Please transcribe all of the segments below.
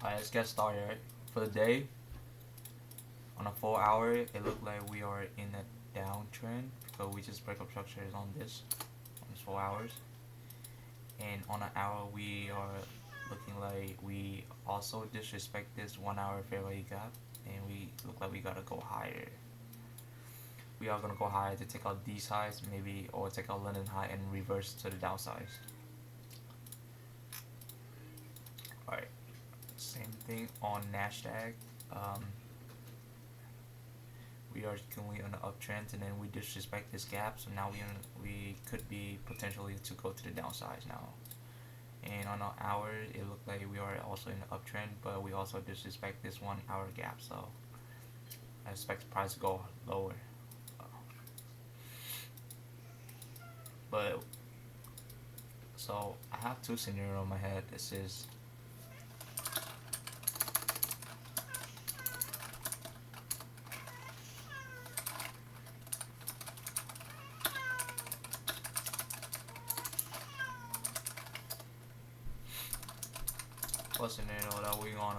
Alright, let's get started. For the day, on a 4 hour, it looked like we are in a downtrend because we just break up structures on this 4 hours. And on an hour, we are looking like we also disrespect this 1 hour fair value gap, and we look like we gotta go higher. We are gonna go higher to take out these highs, maybe, or take out London high and reverse to the downside. Alright, same thing on Nasdaq. Um, we are currently on the uptrend, and then we disrespect this gap, so now we could be potentially to go to the downside now. And on an hour, it looked like we are also in the uptrend, but we also disrespect this 1 hour gap, so I expect the price to go lower. But so I have two scenarios in my head. This is what scenario that we gonna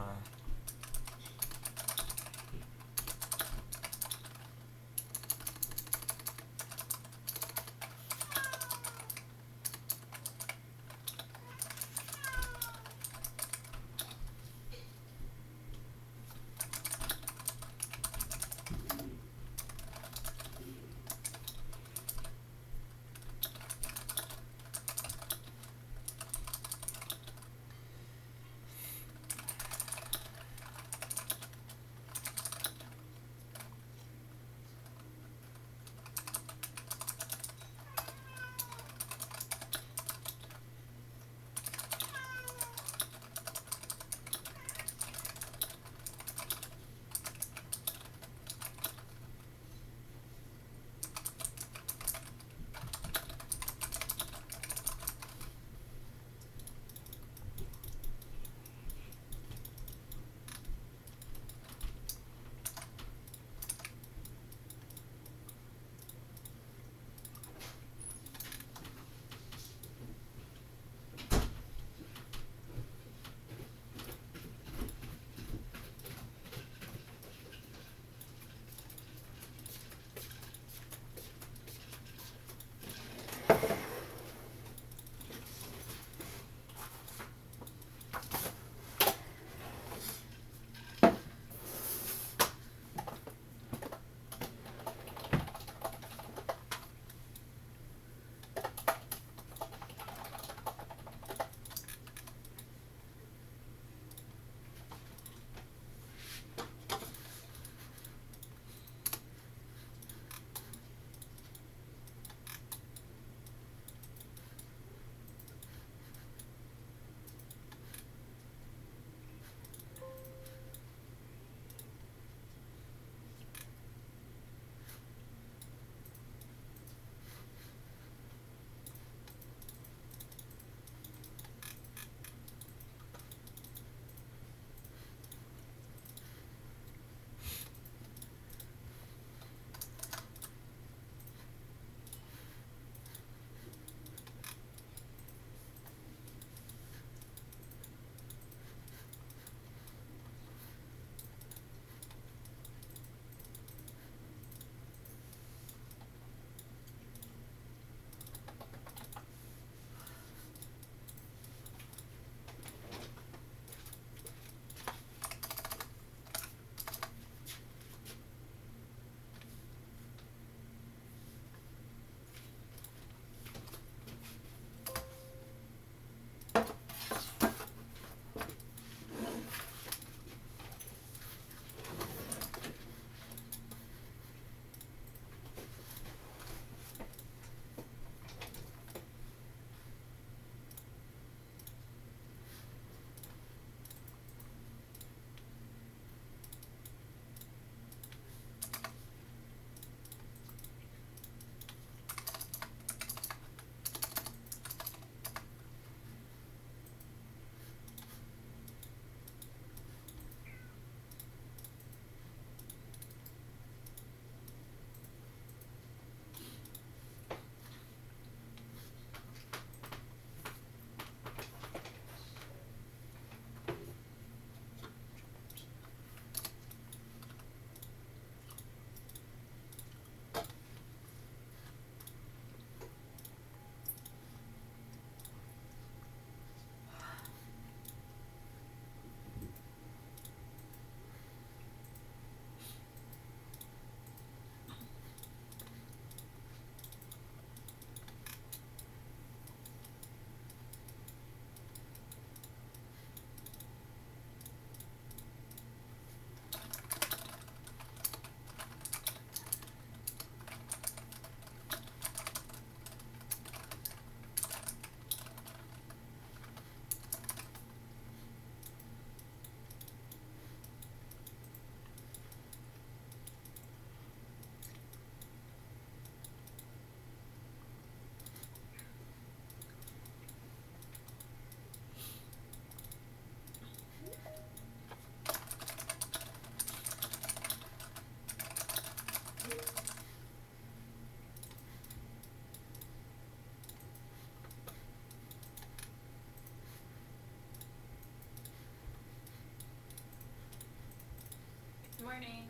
morning.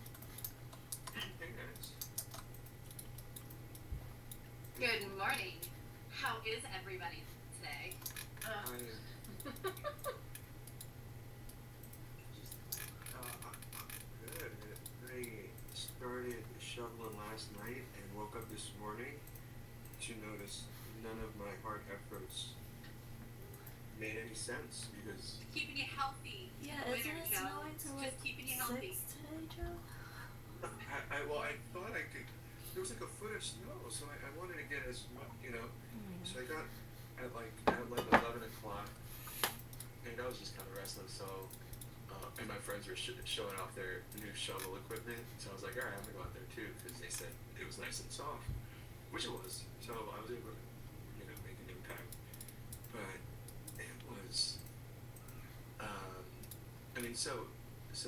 Hey guys. Good morning. How is everybody today? Uh, I good. I started shoveling last night and woke up this morning to notice none of my hard efforts made any sense because Keeping you healthy. yeah, isn't Winter, it Joe. snowing till like Just keeping you healthy. 6 today, Joe? I thought I could. There was like a foot of snow, so I wanted to get as much, you know. Oh my So I gosh. got at like 11 o'clock, and I was just kind of restless. So and my friends were showing off their new shovel equipment. So I was like, all right, I'm gonna go out there too because they said it was nice and soft, which it was. So I was able to, make an impact. But it was, um, I mean, so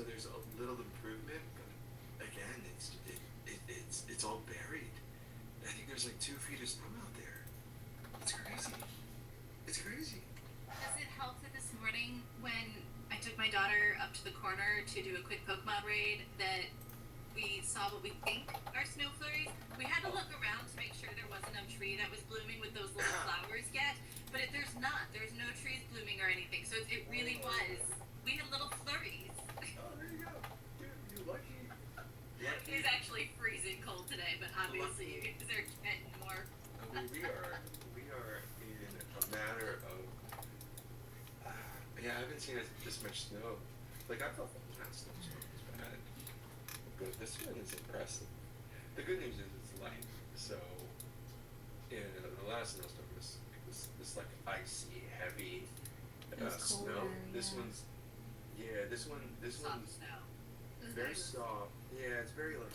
there's a little improvement, but again, it's all buried. I think there's like 2 feet of snow out there. It's crazy. It's crazy. Does it help that this morning when I took my daughter up to the corner to do a quick Pokemon raid that we saw what we think are snow flurries? We had to look around to make sure there wasn't a tree that was blooming with those little flowers yet, but there's not. There's no trees blooming or anything, so it really was. We had little flurries. Oh, there you go. You lucky. It was actually freezing cold today, but obviously you guys are getting more. I mean, we are in a matter of yeah, I haven't seen this much snow. Like I thought the last snowstorm was bad, but this one is impressive. The good news is it's light, so the last snowstorm was this like icy, heavy It was snow. colder, This yeah. one's this Soft one's snow. This is very nice. soft. Yeah, it's very like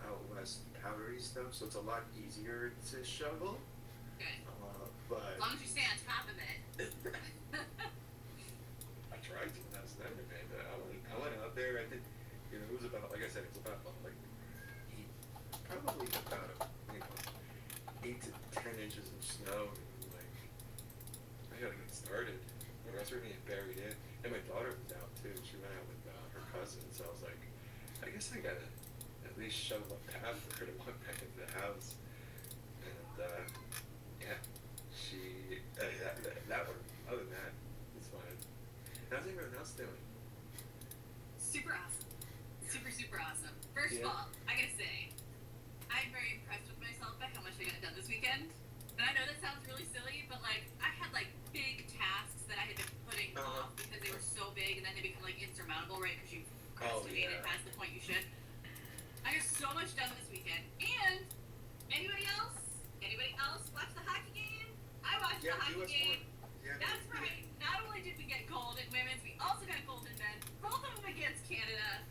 out west powdery stuff, so it's a lot easier to shovel. Good. But As long as you stay on top of it. I tried to last night, man. I went out there. I did, it was about, like I said, it was about like eight, probably about 8 to 10 inches of snow. And like, I gotta get started. The rest are getting buried in. And my daughter was out too. She went out with her cousin, so I was like, I guess I gotta at least shovel a path for her to walk back into the house. And yeah, that worked. Other than that, it's fine. How's everyone else doing? Super awesome. Super, super awesome. First of Yeah. all, I gotta say, I'm very impressed with myself by how much I got done this weekend. And I know that sounds really silly, but like, I had like big tasks that I had been putting off because they were so big and then they become like insurmountable, right? Because you procrastinated past the point you should. I got so much done this weekend. And anybody else? Anybody else watch the hockey game? I watched the hockey US game. won. Yeah, That's right. Not only did we get gold in women's, we also got gold in men. Both of them against Canada.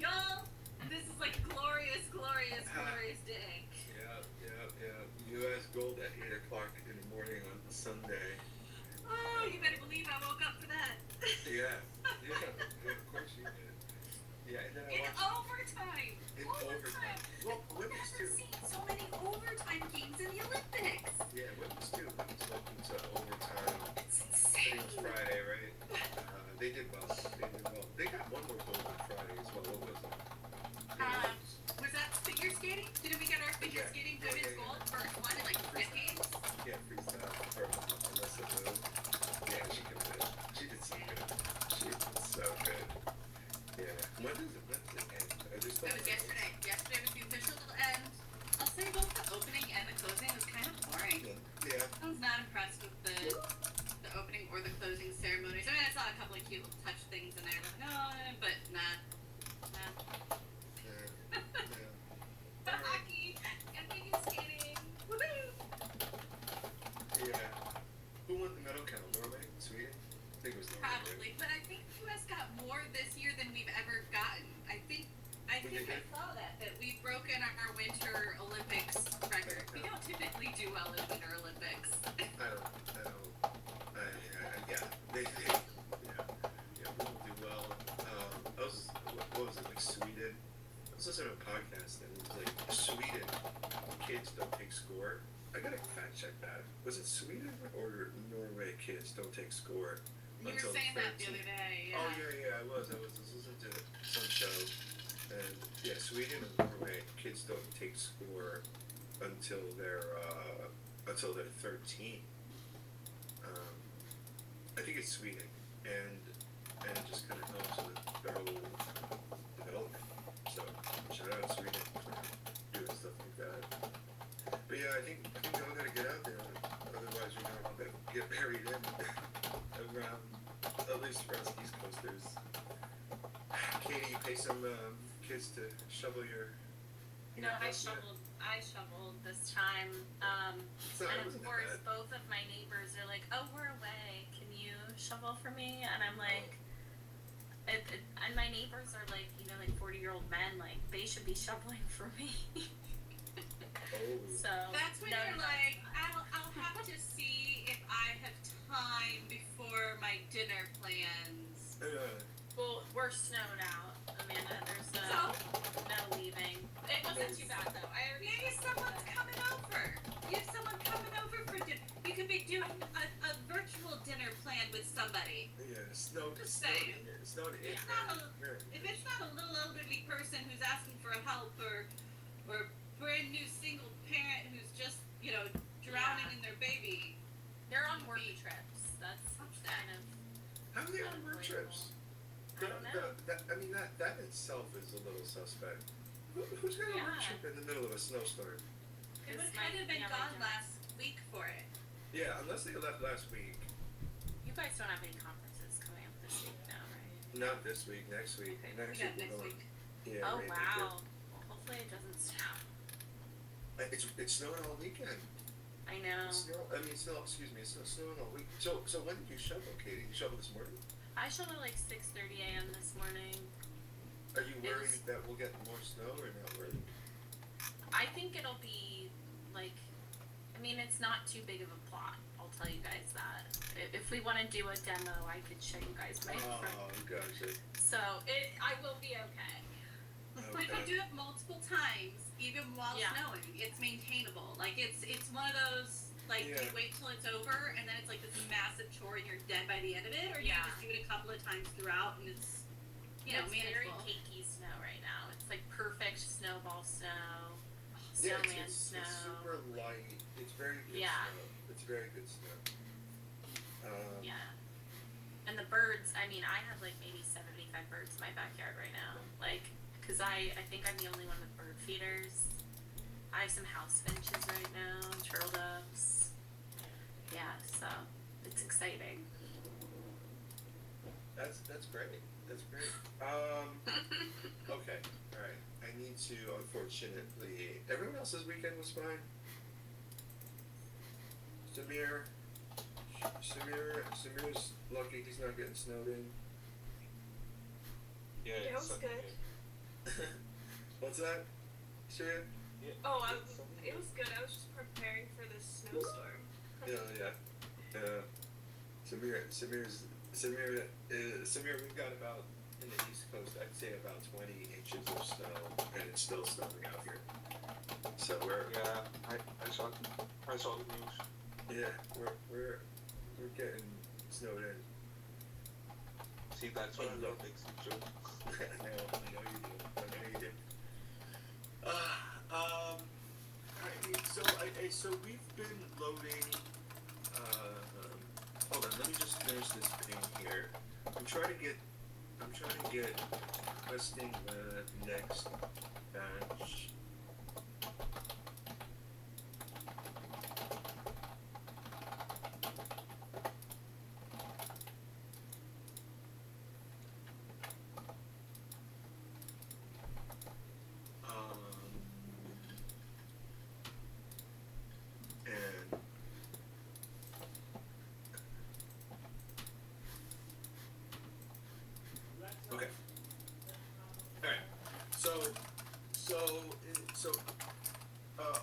Y'all, this is like glorious, glorious, glorious day. Yeah. U.S. gold at 8 o'clock in the morning on Sunday. Oh, you better believe I woke up for that. Yeah, of course you did. Yeah, and then I In watched overtime. in overtime. Well, I've women's never too. seen so many overtime games in the Olympics. Yeah, women's too. Women's went into overtime. It's I think insane. it was Friday, right? They did well. They got one more goal on Friday as well. What was it? Was that figure skating? Didn't we get our figure skating women's gold first one in like decades? Yeah, freestyle for Alyssa Wu. Yeah, she could have. She did so good. She did so good. Yeah. When does it end? Are they still It was yesterday. Yesterday was the official end. I'll say both the opening and the closing was kind of boring. Yeah. I was not impressed with the opening or the closing ceremonies. I mean, I saw a couple of cute little touch things in there, like, no, but nah. The hockey and figure skating. Woohoo! Yeah. Who won the medal count? Norway? Sweden? I think it was Norway. Probably, but I think the U.S. got more this year than we've ever gotten. I think I saw that we've broken our Winter Olympics record. We don't typically do well in Winter Olympics. Yeah. We don't do well. What was it, like Sweden? I was listening to a podcast and it was like, Sweden, kids don't take score. I gotta fact check that. Was it Sweden or Norway kids don't take score You were until saying that the 13. other day. Oh yeah, I was listening to some show, and yeah, Sweden and Norway, kids don't take score until they're 13. I think it's Sweden, and it just kind of helps with their whole development. So shout out Sweden for doing stuff like that. But yeah, I think we all gotta get out there, otherwise we're all gonna get buried in around, at least for us East Coasters. Katie, you pay some kids to shovel your No, I house yet? shoveled this time. And Sorry, of wasn't that course, bad? both of my neighbors are like, "Oh, we're away. Can you shovel for me?" And I'm like, and my neighbors are like, 40-year-old men. Like, they should be shoveling for me. Oh. So That's when no, you're no, like, it's fine. I'll have to see if I have time before my dinner plans. Well, we're snowed out, Amanda. There's So, no leaving. It wasn't too bad though. I already maybe someone's coming over. You have someone coming over for dinner. You could be doing a virtual dinner plan with somebody. Yeah, snowed. Just saying. Snowed in. It's not if it's not a little elderly person who's asking for help or brand new single parent who's just, drowning in their baby. They're on work trips. That's kind of How are they on work trips? I don't know. That itself is a little suspect. Who's going on a work Yeah. trip in the middle of a snowstorm? It would This kind might of been be gone everything. last week for it. Yeah, unless they left last week. You guys don't have any conferences coming up this week now, right? Not this week, next week. Okay. Next Yeah, week we're next going. week. Yeah, Oh maybe. wow. Well, hopefully it doesn't snow. It's snowing all weekend. I know. It's snowing all week. So when did you shovel, Katie? You shoveled this morning? I shoveled at like 6:30 a.m. this morning. Are you worried It's- that we'll get more snow or not worried? I think it'll be like, it's not too big of a plot. I'll tell you guys that. If we want to do a demo, I could show you guys my front. Oh, gotcha. So I will be okay. But if you do it multiple times, even while Yeah. snowing, it's maintainable. Like it's one of those you Yeah. wait till it's over and then it's like this massive chore and you're dead by the end of it, or you Yeah. just do it a couple of times throughout and it's It's very manageable. cakey snow right now. It's like perfect snowball snow, Yeah, snowman it's snow. super light. It's very good Yeah. snow. It's very good snow. Yeah. And the birds, I have like maybe 75 birds in my backyard right now. Like, because I think I'm the only one with bird feeders. I have some house finches right now, turtle doves. Yeah, so it's exciting. That's great. That's great. Okay. All right. I need to, unfortunately, everyone else's weekend was fine. Samir's lucky he's not getting snowed in. Yeah, It was Sunday. good. What's that? Samir? Yeah. Oh, it's Sunday. it was good. I was just preparing for this snowstorm. Yeah. Samir, we've got about, in the East Coast, I'd say about 20 inches of snow, and it's still snowing out here. So Yeah, I saw the news. we're getting snowed in. See, that's why I love Dixie Joe. I know you do. So we've been loading. Hold on, let me just finish this thing here. I'm trying to get testing the next batch. And okay. All right. So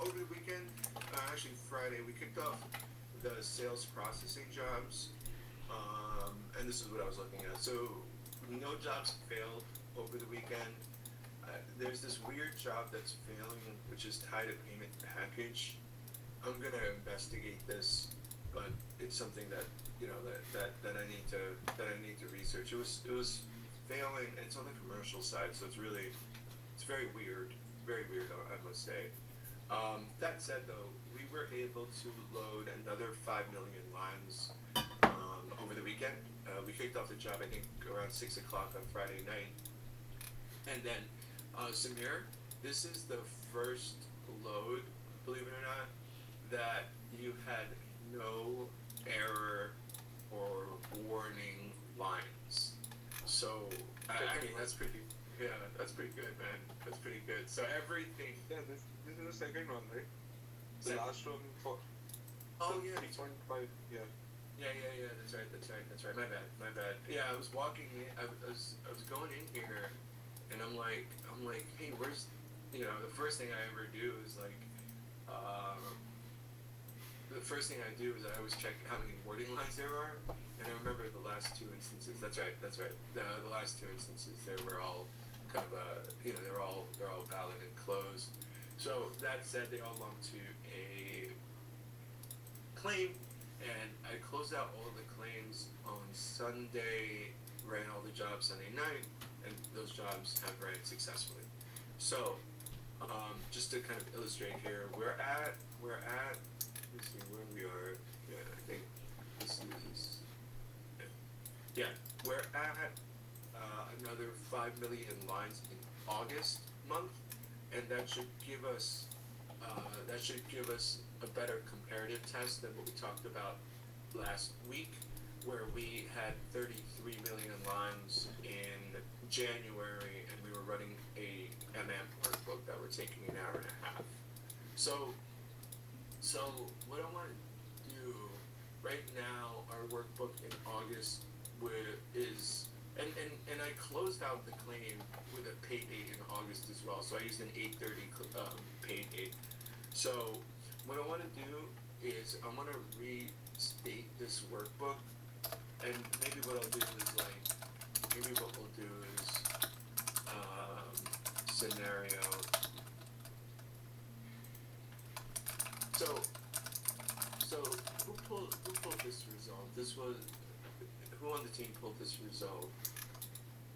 over the weekend, actually Friday, we kicked off the sales processing jobs, and this is what I was looking at. So we know jobs failed over the weekend. There's this weird job that's failing, which is tied to payment package. I'm gonna investigate this, but it's something that that I need to research. It was failing. It's on the commercial side, so it's very weird, I must say. That said, though, we were able to load another 5 million lines over the weekend. We kicked off the job, I think, around 6 o'clock on Friday night. And then, Samir, this is the first load, believe it or not, that you had no error or warning lines. So, I mean, that's pretty good, man. That's pretty good. So everything. Yeah, this is the second one, right? The Second. last one for. Oh yeah. 3.5. Yeah. Yeah. That's right. My bad. Yeah, I was walking in. I was going in here, and I'm like, hey, where's, the first thing I ever do is like, the first thing I do is I always check how many wording lines there are, and I remember the last two instances. That's right. The last two instances, they were all kind of they're all valid and closed. So that said, they all belong to a claim, and I closed out all the claims on Sunday, ran all the jobs Sunday night, and those jobs have ran successfully. So, just to kind of illustrate here, we're at, let's see where we are. Yeah, I think this is, yeah, we're at another 5 million lines in August month, and that should give us a better comparative test than what we talked about last week, where we had 33 million lines in January, and we were running a workbook that were taking an hour and a half. So what I want to do right now, our workbook in August is, and I closed out the claim with a pay date in August as well. So I used an 8/30 pay date. So what I want to do is I want to restate this workbook, and maybe what I'll do is scenario. So who pulled this result? Who on the team pulled this result?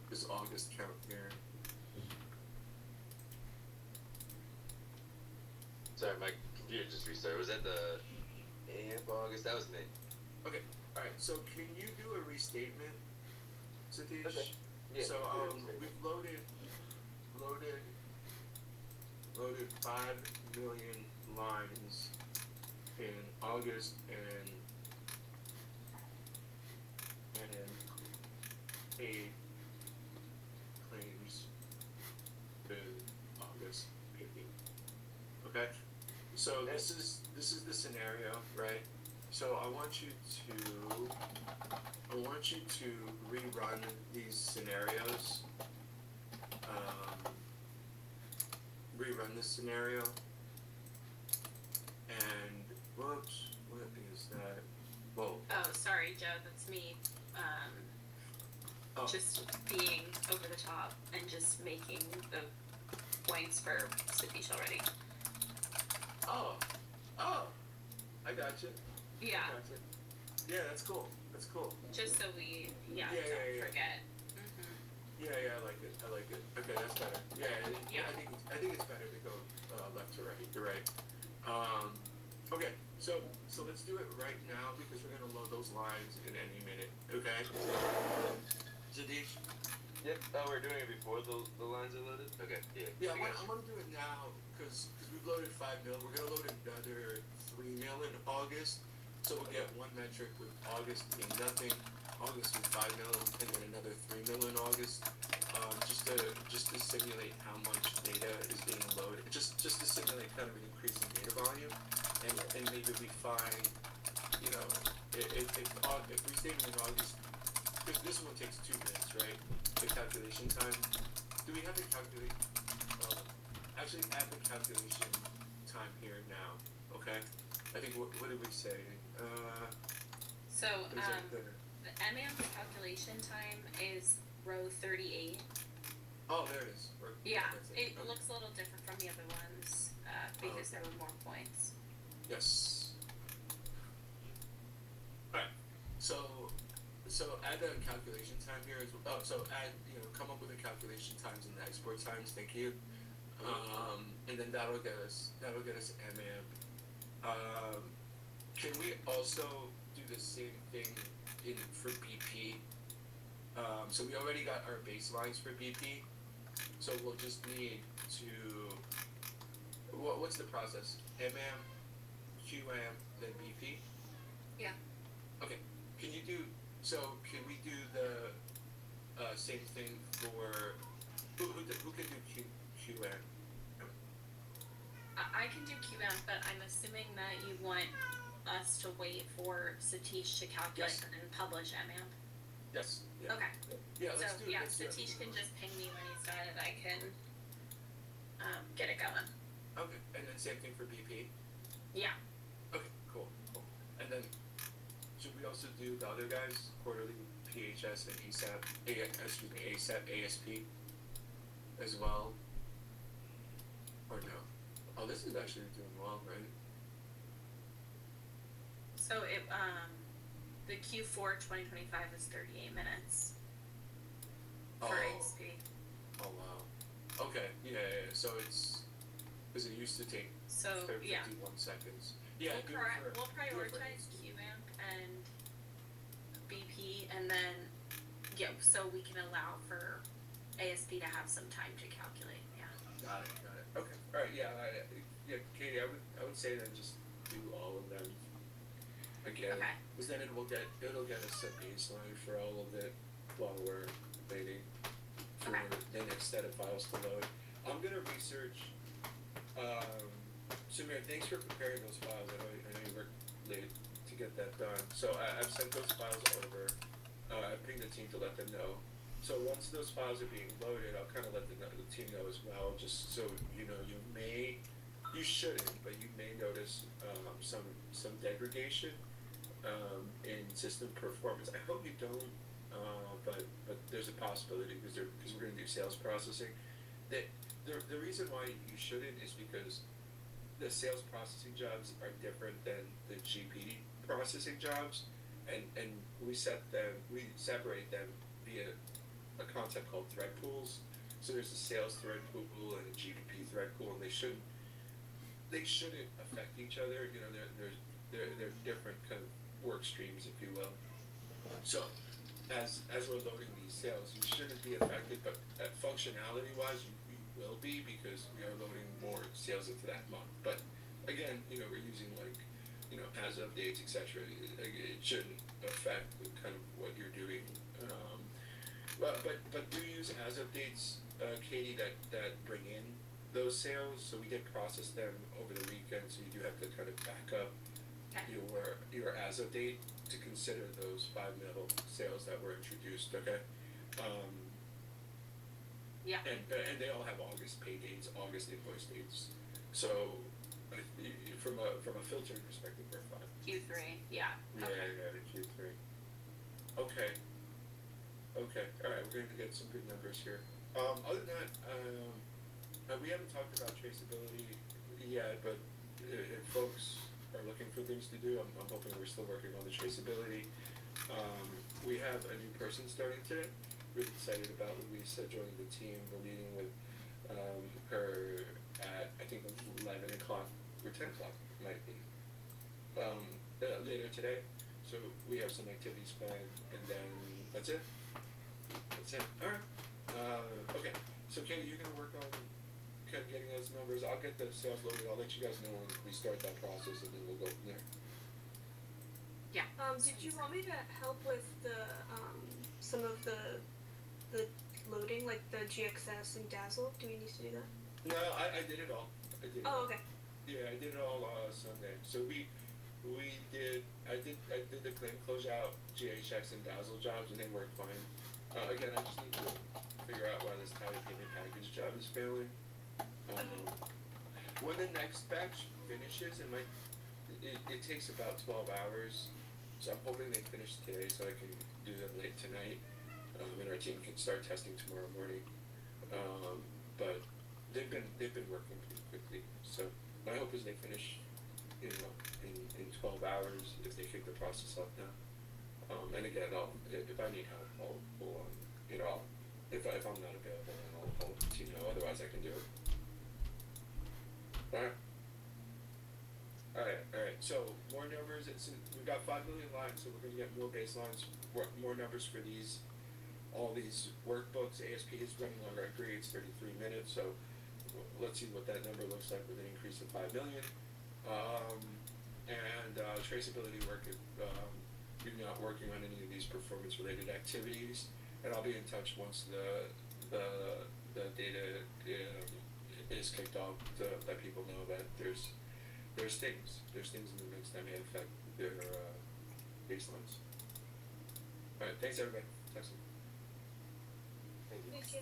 This August count here. Sorry, my computer just restarted. Was that the 8th of August? That was me. Okay. All right. So can you do a restatement, Satish? Okay. Yeah. So we've loaded 5 million lines in August and paid claims in August 15th. Okay? So this is the scenario, right? So I want you to rerun these scenarios. Rerun this scenario. And whoops, what is that? Whoa. Oh, sorry, Joe. That's me. Oh. Just being over the top and just making the points for Satish already. Oh, I got you. Yeah. Yeah, that's cool. Just so we, Yeah. don't forget. Yeah, I like it. Okay, that's better. Yeah. I think it's better to go left to right. You're right. Okay, so let's do it right now because we're gonna load those lines in any minute. Okay. Satish. Yep. Oh, we're doing it before the lines are loaded? Okay. Yeah. Yeah, I'm gonna do it now because we've loaded 5 mil. We're gonna load another 3 mil in August, so we'll get one metric with August being nothing, August with 5 mil, and then another 3 mil in August, just to simulate how much data is being loaded, just to simulate kind of an increasing data volume, and maybe we find, if we stay in August, because this one takes 2 minutes, right? The calculation time. Do we have the calculate? Actually, add the calculation time here now. Okay. I think what did we say? So Is that the MAM's calculation time is row 38. Oh, there it is. Yeah, That's it Okay. looks a little different from the other ones because there were more points. Yes. So add the calculation time here as well. Oh, so add, come up with the calculation times and the export times. Thank you. And then that'll get us MAMP. Can we also do the same thing for BP? So we already got our baselines for BP. So we'll just need to. What's the process? MAM, QAM, then BP. Yeah. Okay. Can we do the same thing for who can do QAM? I can do QM, but I'm assuming that you want us to wait for Satish to calculate Yes. and then publish MAMP. Yes. Yeah. Okay. Yeah. Let's So do it. yeah, Let's do it. Satish can just ping me when he's done and I can get it going. Okay. And then same thing for BP. Yeah. Okay. Cool. And then should we also do the other guys quarterly PHS and ASAP ASP as well? Or no? Oh, this is actually doing well, right? So the Q4 2025 is 38 minutes for Oh. ASP. Oh wow. Okay. Yeah. So it's because it used to take So yeah, 51 seconds. Yeah. do it for- we'll do it for prioritize ASP. QAMP and BP, and then so we can allow for ASP to have some time to calculate. Yeah. Got it. Okay. All right. Yeah. Katie, I would say then just do all of them again, Okay. because then it'll get us a baseline for all of it while we're waiting for Okay. the next set of files to load. I'm gonna research. Samir, thanks for preparing those files. I know you worked late to get that done. So I've sent those files over. I pinged the team to let them know. So once those files are being loaded, I'll kind of let the team know as well, just so you know. You shouldn't, but you may notice some degradation in system performance. I hope you don't, but there's a possibility because we're going to do sales processing. The reason why you shouldn't is because the sales processing jobs are different than the GP processing jobs, and we separate them via a concept called thread pools. So there's a sales thread pool and a GP thread pool, and they shouldn't affect each other. They're different kind of work streams, if you will. So as we're loading these sales, you shouldn't be affected, but functionality wise, you will be, because we are loading more sales into that month. But again, we're using as updates, etc. It shouldn't affect kind of what you're doing. But do use as updates, Katie, that bring in those sales. So we did process them over the weekend, so you do have to kind of back up your as update to consider those 5 mil sales that were introduced. Okay. Yeah. And they all have August pay dates, August invoice dates. So from a filtering perspective, we're fine. Q3. Yeah. Okay. Yeah, Q3. Okay. All right, we're going to get some good numbers here. Other than that, we haven't talked about traceability yet, but if folks are looking for things to do, I'm hoping we're still working on the traceability. We have a new person starting today. Really excited about Louisa joining the team. We're meeting with her at, I think, 11 o'clock or 10 o'clock, might be, later today. So we have some activities planned, and then that's it. All right. Okay. So Katie, you're gonna work on kind of getting those numbers. I'll get the sales loaded. I'll let you guys know when we start that process, and then we'll go from there. Yeah. Did you want me to help with the some of the loading, like the GXS and Dazzle? Do we need to do that? No, I did it all. Oh, okay. Yeah, I did it all Sunday. So I did the claim closeout, GHX and Dazzle jobs, and they worked fine. Again, I just need to figure out why this title payment package job is failing. When the next batch finishes, it takes about 12 hours. So I'm hoping they finish today so I can do them late tonight, and our team can start testing tomorrow morning. But they've been working pretty quickly. So my hope is they finish, in 12 hours if they kick the process off now. And again, if I need help, I'll you know, if I'm not available, then I'll let you know. Otherwise, I can do it. All right. All right. So more numbers. We've got 5 million lines, so we're gonna get more baselines, more numbers for these. All these workbooks. ASP is running on record. It's 33 minutes. So let's see what that number looks like with an increase of 5 million. And traceability work. You're not working on any of these performance-related activities, and I'll be in touch once the data is kicked off to let people know that there's things in the mix that may affect their baselines. All right, thanks everybody. Excellent. Thank you. Thank you.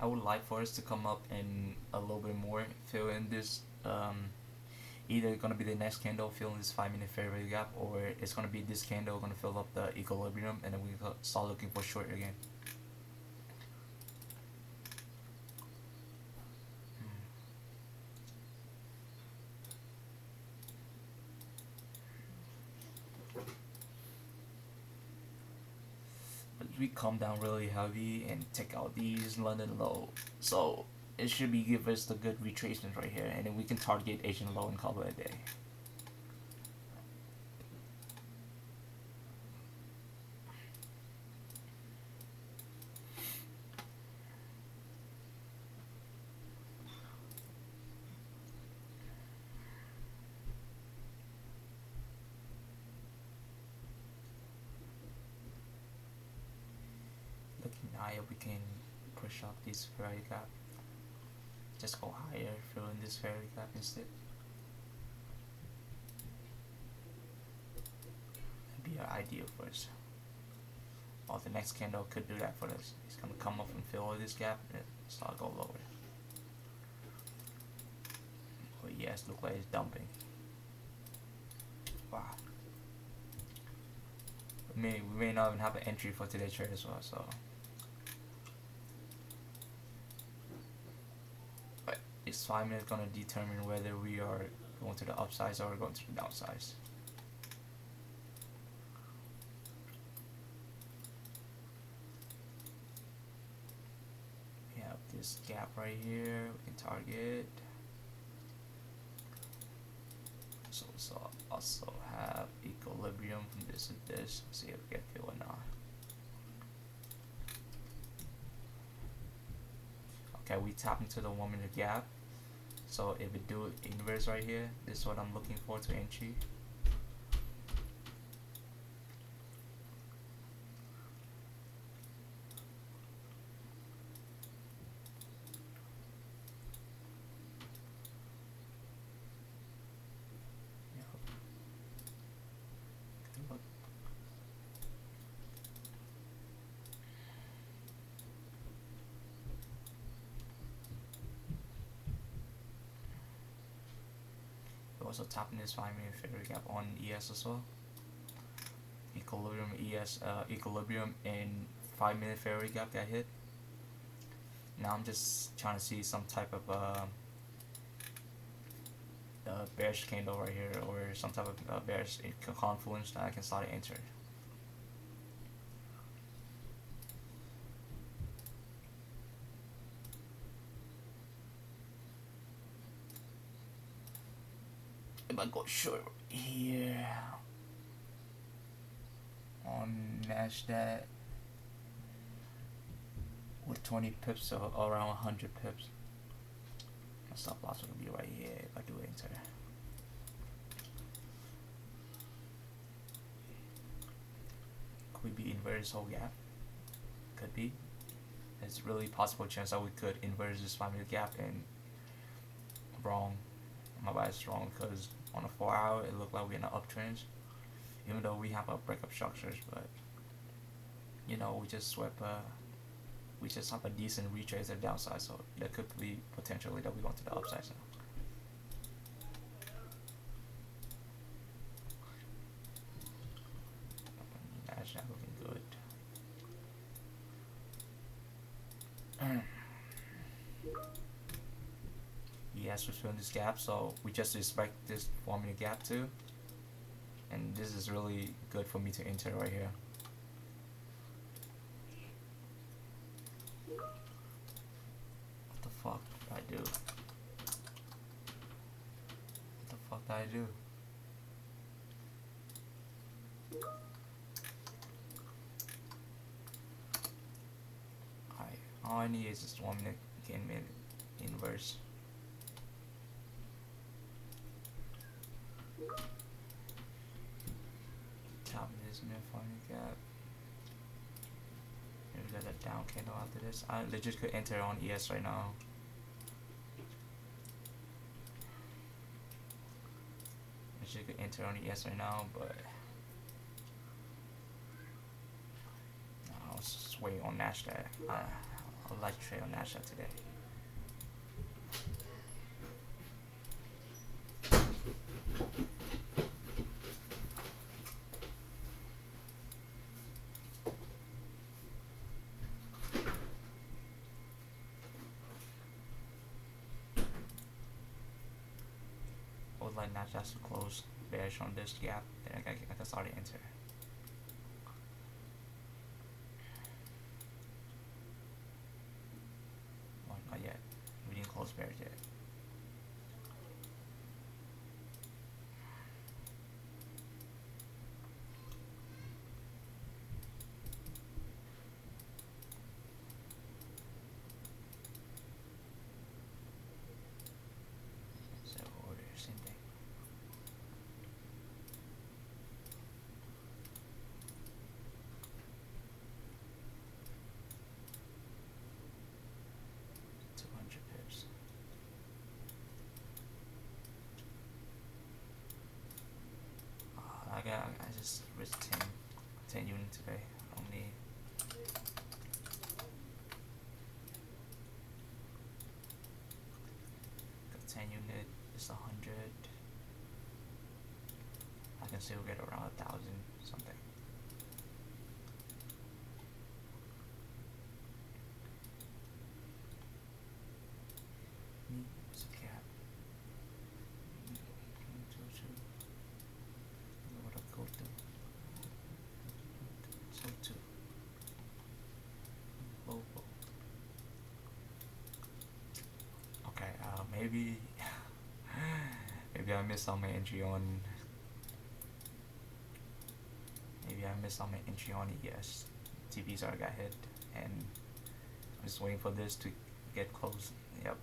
I would like for us to come up and a little bit more fill in this. Either gonna be the next candle fill in this 5-minute fair value gap, or it's gonna be this candle gonna fill up the equilibrium, and then we start looking for short again. We come down really heavy and take out these London low, so it should be give us the good retracement right here, and then we can target Asian low and call it a day. Higher, we can push up this value gap, just go higher, fill in this value gap instead. That'd be our ideal for us. Or the next candle could do that for us. It's gonna come up and fill this gap and start go lower. But yes, look like it's dumping. Wow. We may not even have an entry for today's trade as well, so. This 5 minutes gonna determine whether we are going to the upside or going to the downside. We have this gap right here. We can target. So also have equilibrium from this to this. See if we get filled or not. Okay, we tap into the 1 minute gap. So if we do inverse right here, this is what I'm looking for to entry. Also tapping this 5 minute fair gap on ES as well. Equilibrium ES, equilibrium and 5 minute fair gap got hit. Now I'm just trying to see some type of bearish candle right here, or some type of bearish confluence that I can start to enter. If I go short here on NASDAQ with 20 pips, so around 100 pips, my stop loss will be right here if I do enter. could we be invert this whole gap? Could be. There's really possible chance that we could invert this 5 minute gap, and wrong. My bias is wrong because on a 4 hour it looked like we're in an uptrend, even though we have our breakup structures, but you know, we just swept we just have a decent retrace at the downside, so there could be potentially that we go to the upside now. That's not looking good. Yes, we're filling this gap, so we just respect this 4 minute gap too, and this is really good for me to enter right here. What the fuck did I do? What the fuck did I do? Alright, all I need is just 1 minute gain minute inverse. Top of this minute 4 minute gap. Maybe we got a down candle after this. I legit could enter on ES right now. Legit could enter on ES right now, but I'll just wait on Nasdaq. I'd like to trade on Nasdaq today. I would like Nasdaq to close bearish on this gap, then I can start to enter. Well, not yet. We didn't close bearish yet. So order, same thing. Pips. I just risked 10 units today. Only got 10 unit. It's 100. I can still get around 1,000 something. What's the gap? What I go through? So two. Low. Okay, maybe maybe I missed on my entry on. Maybe I missed on my entry on ES. TVs already got hit, and I'm just waiting for this to get close. Yep.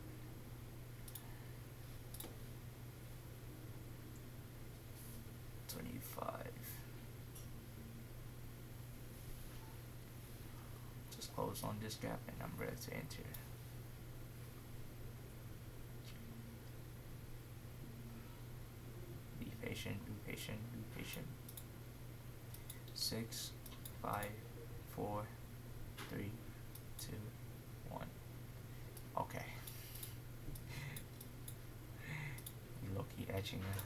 Just close on this gap and I'm ready to enter. Be patient, be patient, be patient. 6, 5, 4, 3, 2, 1. Okay. Low-key etching it.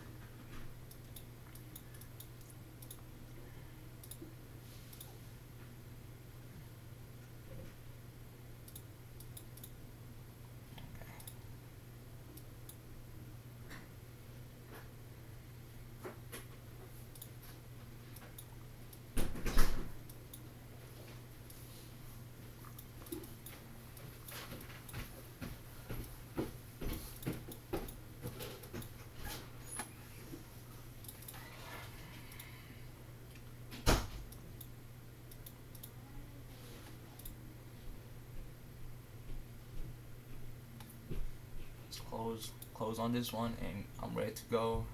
Close on this one and I'm ready to go.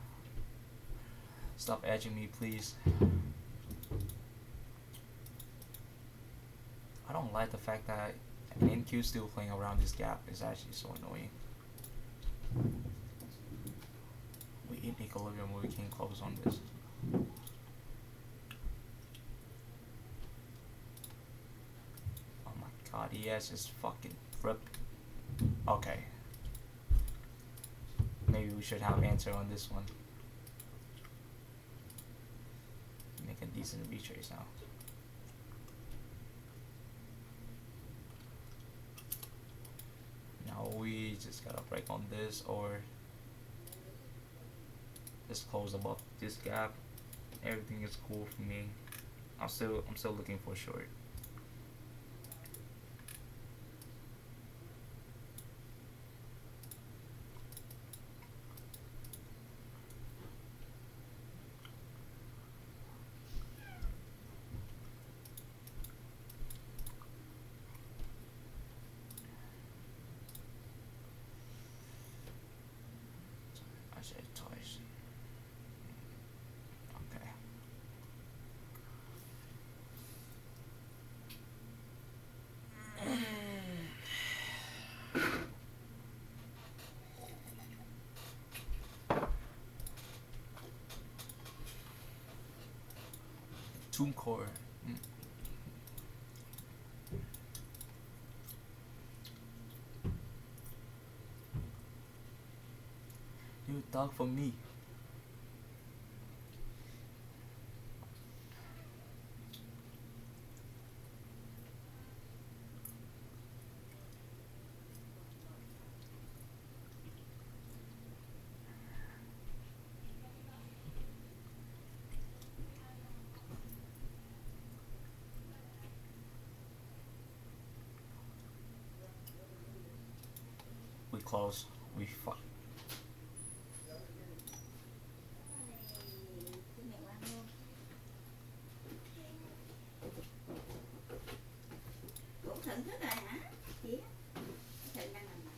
Stop edging me, please. I don't like the fact that an NQ still playing around this gap is actually so annoying. We hit equilibrium where we can close on this. Oh my god, ES is fucking rip. Okay. Maybe we should have answer on this one. Make a decent retrace now. Now we just gotta break on this or just close above this gap. Everything is cool for me. I'm still looking for short. I said it twice. Okay. Tomb core. You talk for me. We close. We fuck. Cũng thưởng thức rồi hả? Chị Thịnh đang làm bài.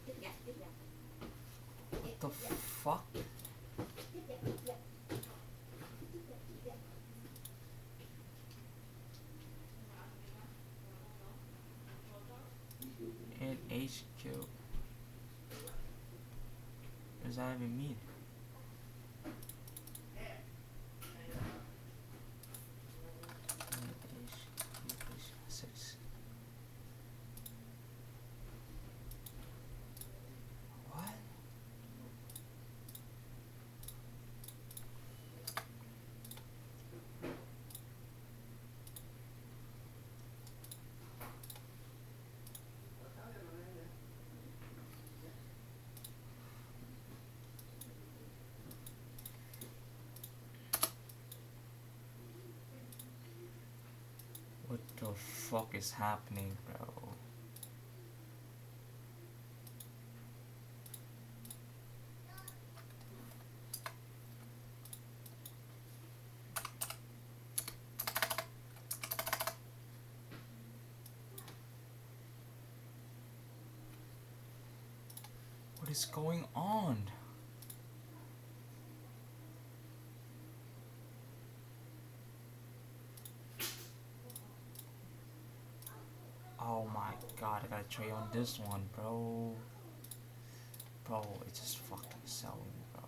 Tiếp gặp, tiếp gặp. What the fuck? Tiếp gặp, tiếp gặp. And HQ. What does that even mean? What? What the fuck is happening, bro? What is going on? Oh my god, I gotta trade on this one, bro. Bro, it's just fucking selling, bro.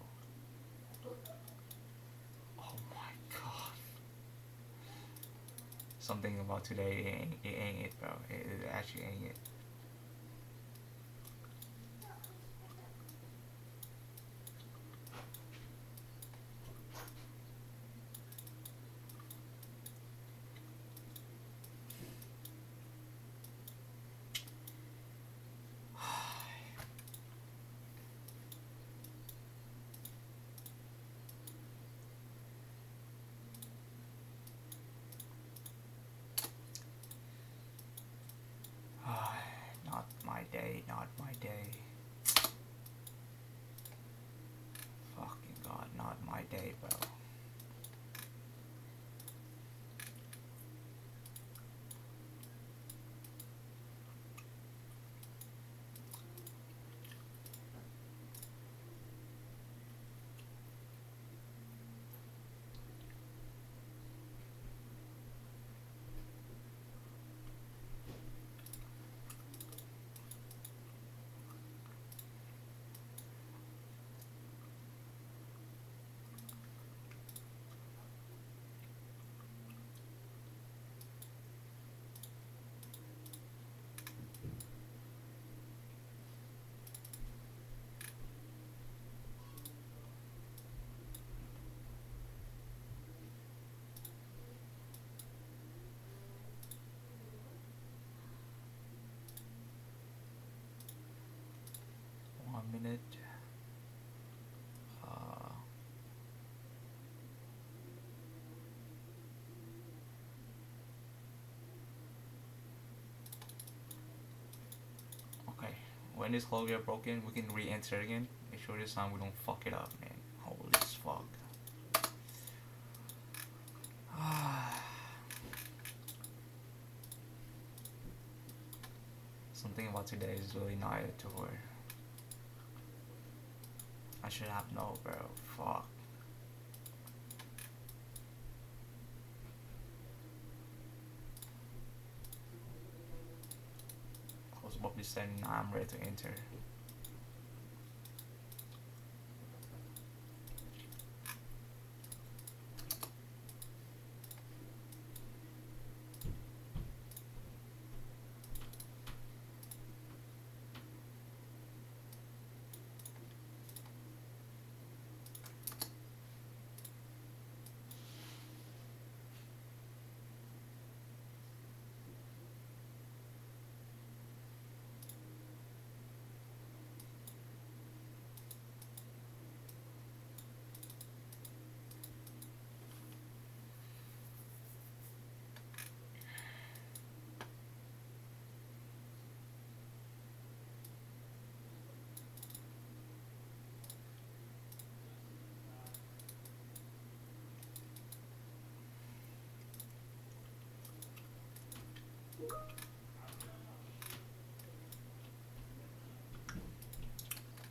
Oh my god. Something about today, it ain't it, bro. It actually ain't it. Not my day, not my day. Fucking god, not my day, bro. when this close get broken, we can re-enter again. Make sure this time we don't fuck it up, man. Holy as fuck. Something about today is really not a tour. I should have known, bro. Fuck. I was about to say, nah, I'm ready to enter.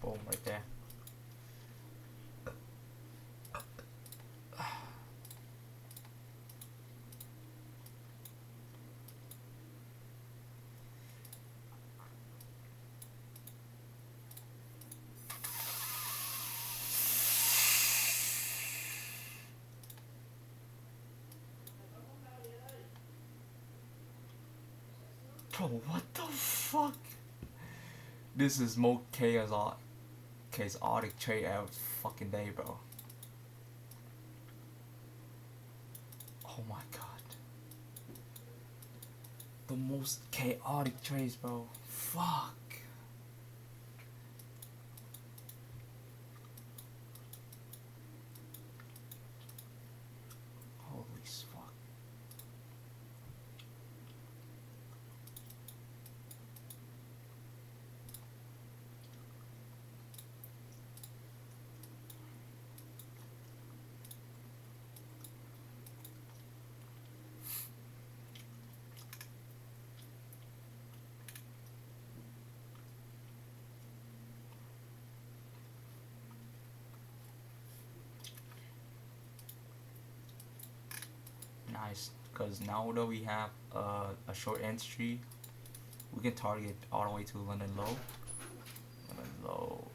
Boom, right there. Bro, what the fuck? This is more chaotic trade out fucking day, bro. Oh my god. The most chaotic trades, bro. Fuck. Holy fuck. Nice, because now that we have a short entry, we can target all the way to London Low. London Low.